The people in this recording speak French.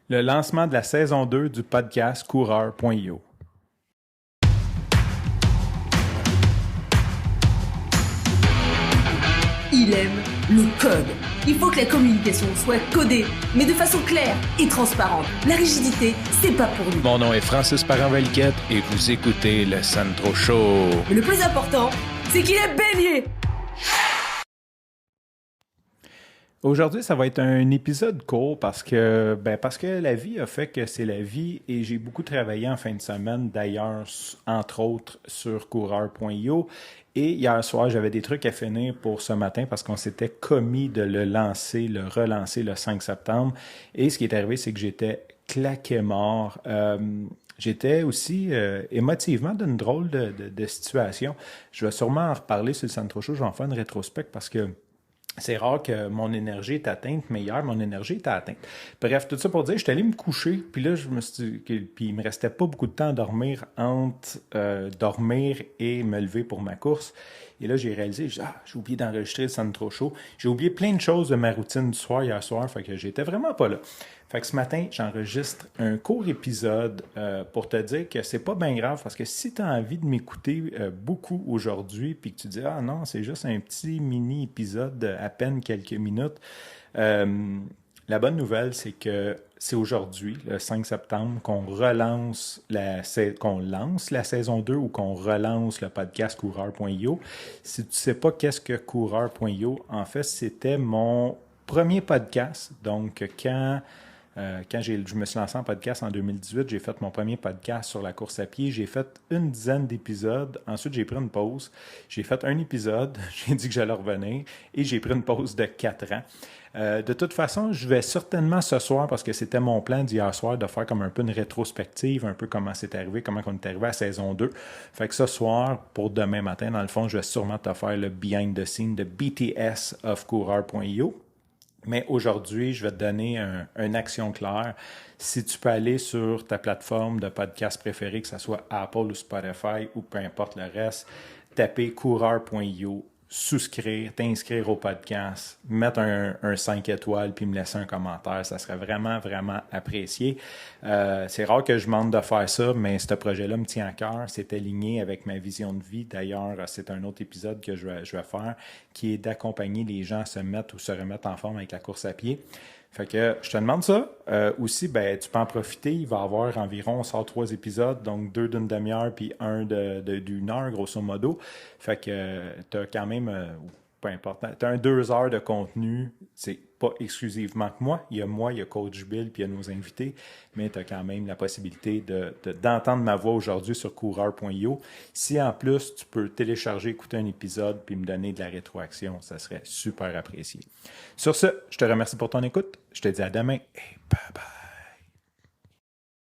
Le lancement de la saison 2 du podcast Coureur.io. Il aime le code. Il faut que la communication soit codée, mais de façon claire et transparente. La rigidité, c'est pas pour nous. Mon nom est Francis Parent-Valquette et vous écoutez le Sandro Show. Mais le plus important, c'est qu'il est bélier. Aujourd'hui, ça va être un épisode court parce que la vie a fait que c'est la vie et j'ai beaucoup travaillé en fin de semaine, d'ailleurs, entre autres, sur Coureur.io. Et hier soir, j'avais des trucs à finir pour ce matin parce qu'on s'était commis de le relancer le 5 septembre. Et ce qui est arrivé, c'est que j'étais claqué mort. J'étais aussi émotivement d'une drôle de situation. Je vais sûrement en reparler sur le Sandro Show. Je vais en faire une rétrospective parce que c'est rare que mon énergie est atteinte, mais hier, mon énergie était atteinte. Bref, tout ça pour dire, j'étais allé me coucher, puis là, je me suis dit, puis il me restait pas beaucoup de temps à dormir entre dormir et me lever pour ma course. Et là, j'ai réalisé, j'ai oublié d'enregistrer le Sandro Show. J'ai oublié plein de choses de ma routine du soir hier soir, fait que j'étais vraiment pas là. Fait que ce matin, j'enregistre un court épisode pour te dire que c'est pas bien grave parce que si tu as envie de m'écouter beaucoup aujourd'hui puis que tu dis « Ah non, c'est juste un petit mini-épisode de à peine quelques minutes la bonne nouvelle, c'est que c'est aujourd'hui, le 5 septembre, qu'on lance la saison 2 ou qu'on relance le podcast Coureur.io. Si tu ne sais pas qu'est-ce que Coureur.io, en fait, c'était mon premier podcast. Donc, quand je me suis lancé en podcast en 2018, j'ai fait mon premier podcast sur la course à pied. J'ai fait une dizaine d'épisodes. Ensuite, j'ai pris une pause. J'ai fait un épisode. J'ai dit que j'allais revenir. Et j'ai pris une pause de 4 ans. De toute façon, je vais certainement ce soir, parce que c'était mon plan d'hier soir, de faire comme un peu une rétrospective, un peu comment c'est arrivé, comment on est arrivé à saison 2. Fait que ce soir, pour demain matin, dans le fond, je vais sûrement te faire le behind the scene de BTS of Coureur.io. Mais aujourd'hui, je vais te donner une action claire. Si tu peux aller sur ta plateforme de podcast préférée, que ce soit Apple ou Spotify ou peu importe le reste, taper coureur.io, souscrire, t'inscrire au podcast, mettre un 5 étoiles puis me laisser un commentaire. Ça serait vraiment, vraiment apprécié. C'est rare que je demande de faire ça, mais ce projet-là me tient à cœur. C'est aligné avec ma vision de vie. D'ailleurs, c'est un autre épisode que je vais faire qui est d'accompagner les gens à se mettre ou se remettre en forme avec la course à pied. Fait que je te demande ça. Aussi, tu peux en profiter. Il va y avoir environ, on sort 3 épisodes, donc 2 d'une demi-heure puis un d'une heure, grosso modo. Fait que tu as quand même, peu importe, tu as un 2 heures de contenu. C'est pas exclusivement que moi. Il y a Coach Bill puis il y a nos invités, mais tu as quand même la possibilité d'entendre ma voix aujourd'hui sur coureur.io. Si en plus, tu peux télécharger, écouter un épisode puis me donner de la rétroaction, ça serait super apprécié. Sur ce, je te remercie pour ton écoute. Je te dis à demain et bye bye.